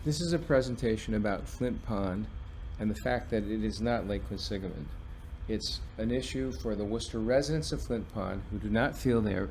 This is a presentation about Flint Pond and the fact that it is not Lake Quinsigamond. It's an issue for the Worcester residents of Flint Pond who do not feel they are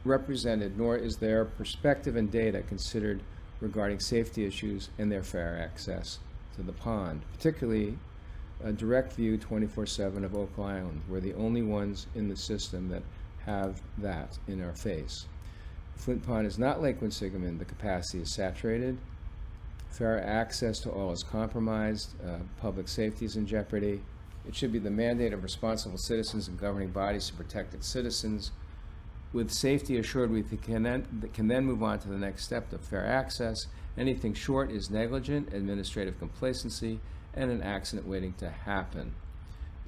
represented, nor is their perspective and data considered regarding safety issues and their fair access to the pond, particularly a direct view 24/7 of Oak Island. We're the only ones in the system that have that in our face. Flint Pond is not Lake Quinsigamond. The capacity is saturated. Fair access to all is compromised. Public safety is in jeopardy. It should be the mandate of responsible citizens and governing bodies to protect its citizens. With safety assured, we can then move on to the next step of fair access. Anything short is negligent, administrative complacency, and an accident waiting to happen.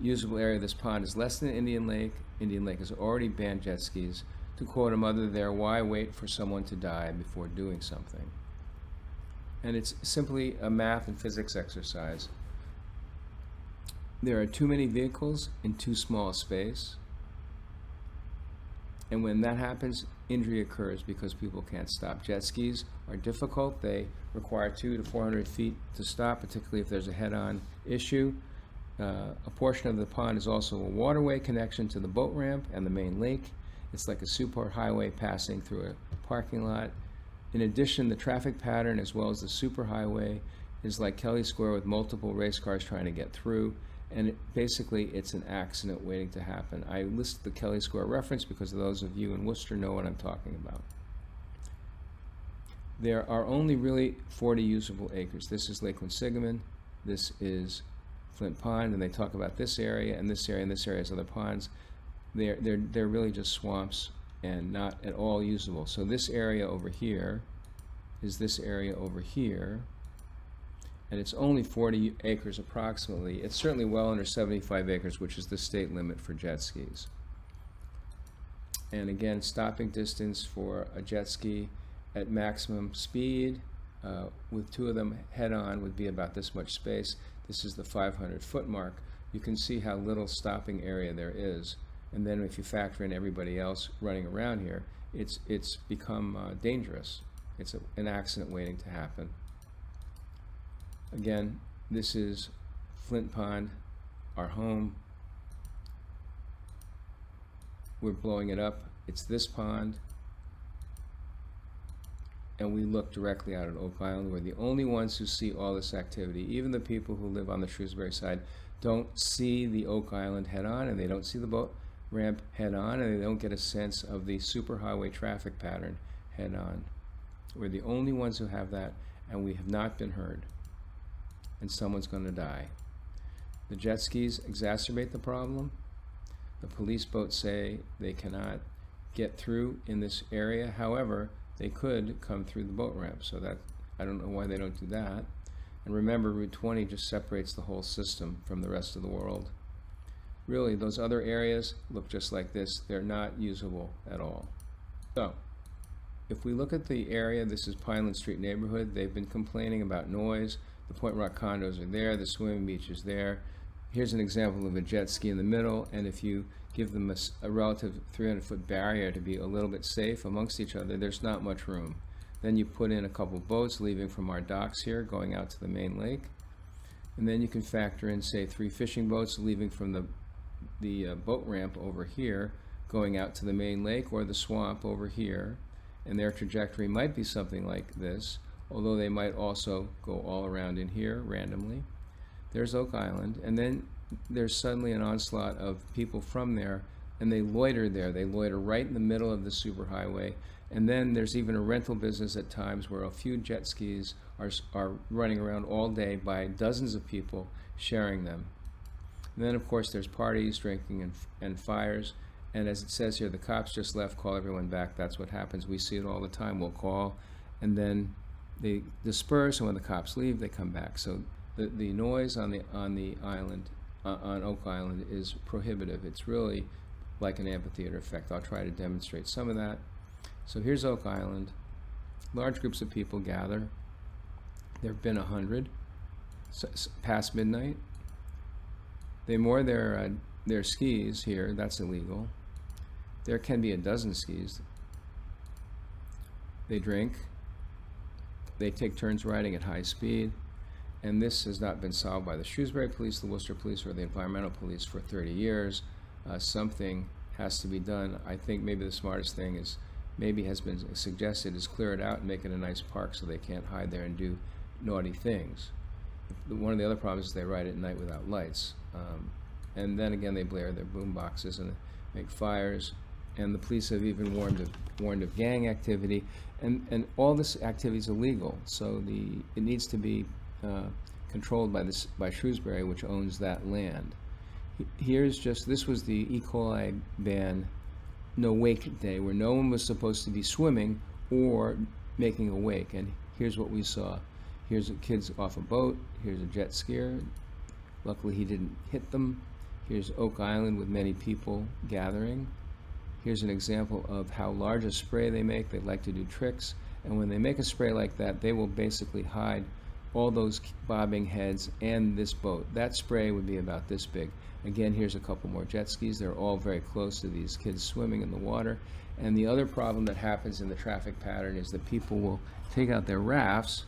Usable area of this pond is less than Indian Lake. Indian Lake has already banned jet skis. To quote a mother there, why wait for someone to die before doing something? And it's simply a math and physics exercise. There are too many vehicles in too small a space. And when that happens, injury occurs because people can't stop. Jet skis are difficult. They require 200 to 400 feet to stop, particularly if there's a head-on issue. A portion of the pond is also a waterway connection to the boat ramp and the main lake. It's like a super highway passing through a parking lot. In addition, the traffic pattern as well as the superhighway is like Kelly Square with multiple race cars trying to get through, and basically it's an accident waiting to happen. I list the Kelly Square reference because those of you in Worcester know what I'm talking about. There are only really 40 usable acres. This is Lake Quinsigamond, this is Flint Pond, and they talk about this area and this area and this area as other ponds. They're really just swamps and not at all usable. So this area over here is this area over here, and it's only 40 acres approximately. It's certainly well under 75 acres, which is the state limit for jet skis. And again, stopping distance for a jet ski at maximum speed with two of them head-on would be about this much space. This is the 500-foot mark. You can see how little stopping area there is. And then if you factor in everybody else running around here, it's become dangerous. It's an accident waiting to happen. Again, this is Flint Pond, our home. We're blowing it up. It's this pond. And we look directly out at Oak Island. We're the only ones who see all this activity. Even the people who live on the Shrewsbury side don't see the Oak Island head-on, and they don't see the boat ramp head-on, and they don't get a sense of the superhighway traffic pattern head-on. We're the only ones who have that, and we have not been heard. And someone's going to die. The jet skis exacerbate the problem. The police boats say they cannot get through in this area. However, they could come through the boat ramp, so that I don't know why they don't do that. And remember, Route 20 just separates the whole system from the rest of the world. Really, those other areas look just like this. They're not usable at all. So, if we look at the area, this is Pineland Street neighborhood. They've been complaining about noise. The Point Rock condos are there. The swimming beach is there. Here's an example of a jet ski in the middle, and if you give them a relative 300-foot barrier to be a little bit safe amongst each other, there's not much room. Then you put in a couple boats leaving from our docks here, going out to the main lake. And then you can factor in, say, 3 fishing boats leaving from the boat ramp over here, going out to the main lake or the swamp over here, and their trajectory might be something like this, although they might also go all around in here randomly. There's Oak Island, and then there's suddenly an onslaught of people from there, and they loiter there. They loiter right in the middle of the superhighway, and then there's even a rental business at times where a few jet skis are running around all day by dozens of people sharing them. And then, of course, there's parties, drinking, and fires. And as it says here, the cops just left, call everyone back. That's what happens. We see it all the time. We'll call, and then they disperse, and when the cops leave, they come back. So the noise on the island, on Oak Island, is prohibitive. It's really like an amphitheater effect. I'll try to demonstrate some of that. So here's Oak Island. Large groups of people gather. There have been 100 past midnight. They moor their skis here. That's illegal. There can be a dozen skis. They drink. they take turns riding at high speed. And this has not been solved by the Shrewsbury police, the Worcester police, or the environmental police for 30 years. Something has to be done. I think maybe the smartest thing is, maybe has been suggested, is clear it out and make it a nice park so they can't hide there and do naughty things. One of the other problems is they ride at night without lights. And then again, they blare their boom boxes and make fires. And the police have even warned of gang activity. And all this activity is illegal. So it needs to be controlled by Shrewsbury, which owns that land. This was the E. coli ban, no wake day, where no one was supposed to be swimming or making a wake. And here's what we saw. Here's the kids off a boat. Here's a jet skier. Luckily he didn't hit them. Here's Oak Island with many people gathering. Here's an example of how large a spray they make. They like to do tricks. And when they make a spray like that, they will basically hide all those bobbing heads and this boat. That spray would be about this big. Again, here's a couple more jet skis. They're all very close to these kids swimming in the water. And the other problem that happens in the traffic pattern is that people will take out their rafts.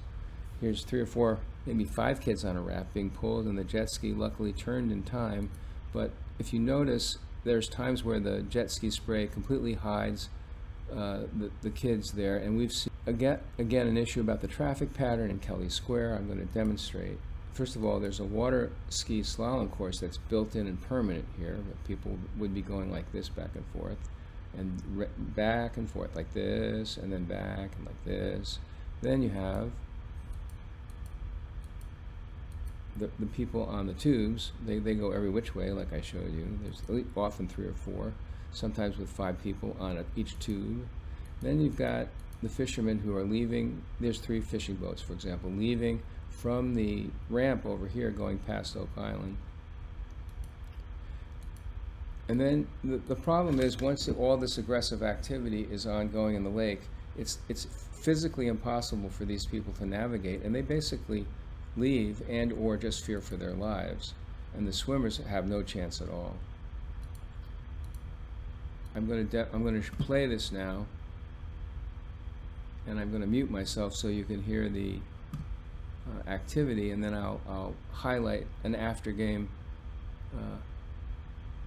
Here's 3 or 4, maybe 5 kids on a raft being pulled, and the jet ski luckily turned in time. But if you notice, there's times where the jet ski spray completely hides the kids there, and we've seen again an issue about the traffic pattern in Kelly Square. I'm going to demonstrate. First of all, there's a water ski slalom course that's built in and permanent here, that people would be going like this back and forth, and back and forth like this, and then back and like this. Then you have the people on the tubes. They go every which way, like I showed you. There's often 3 or 4, sometimes with 5 people on each tube. Then you've got the fishermen who are leaving. There's 3 fishing boats, for example, leaving from the ramp over here going past Oak Island. And then the problem is, once all this aggressive activity is ongoing in the lake, it's physically impossible for these people to navigate, and they basically leave and or just fear for their lives, and the swimmers have no chance at all. I'm going to play this now, and I'm going to mute myself so you can hear the activity, and then I'll highlight an after game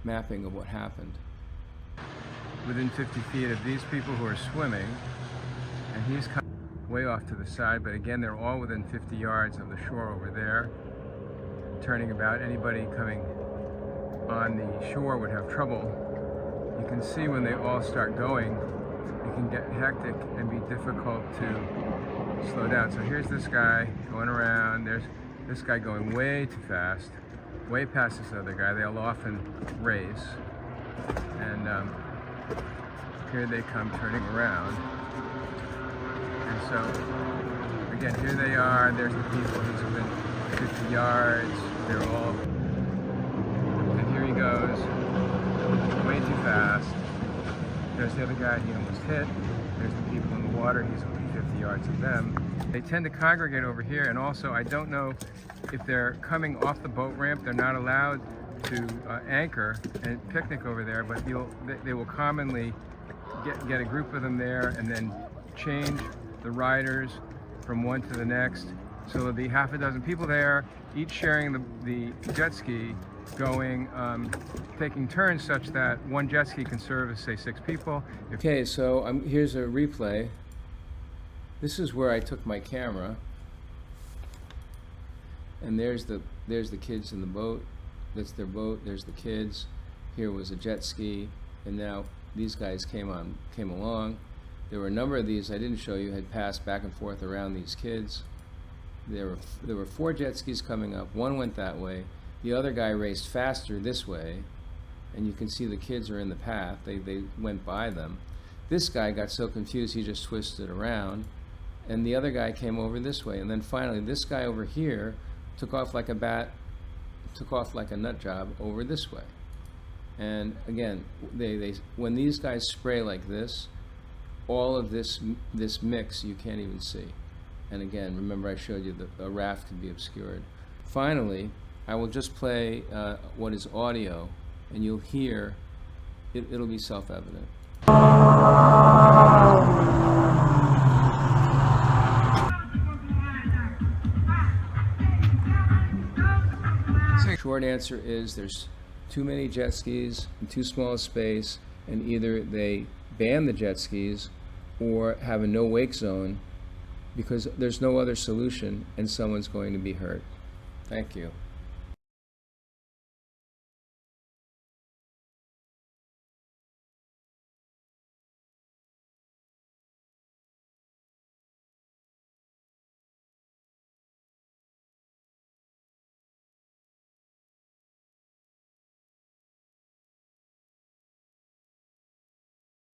mapping of what happened. Within 50 feet of these people who are swimming, and he's way off to the side, but again, they're all within 50 yards of the shore over there, turning about. Anybody coming on the shore would have trouble. You can see when they all start going, it can get hectic and be difficult to slow down. So here's this guy going around. There's this guy going way too fast, way past this other guy. They'll often race, and here they come turning around. And so, again, here they are. There's the people who's within 50 yards. They're all, and here he goes, way too fast. There's the other guy he almost hit. There's the people in the water. He's only 50 yards of them. They tend to congregate over here, and also I don't know if they're coming off the boat ramp. They're not allowed to anchor and picnic over there, but they will commonly get a group of them there and then change the riders from one to the next. So there'll be half a dozen people there, each sharing the jet ski, going, taking turns such that one jet ski can serve as, say, 6 people. Okay, so here's a replay. This is where I took my camera, and there's the kids in the boat. That's their boat. There's the kids. Here was a jet ski, and now these guys came along. There were a number of these I didn't show you, had passed back and forth around these kids. There were 4 jet skis coming up. One went that way. The other guy raced faster this way, and you can see the kids are in the path. They went by them. This guy got so confused he just twisted around, and the other guy came over this way. And then finally, this guy over here took off like a bat, took off like a nut job over this way. And again, when these guys spray like this, all of this mix you can't even see. And again, remember I showed you that a raft could be obscured. Finally, I will just play what is audio, and you'll hear, it'll be self-evident. short answer is there's too many jet skis in too small a space, and either they ban the jet skis or have a no wake zone, because there's no other solution and someone's going to be hurt. Thank you.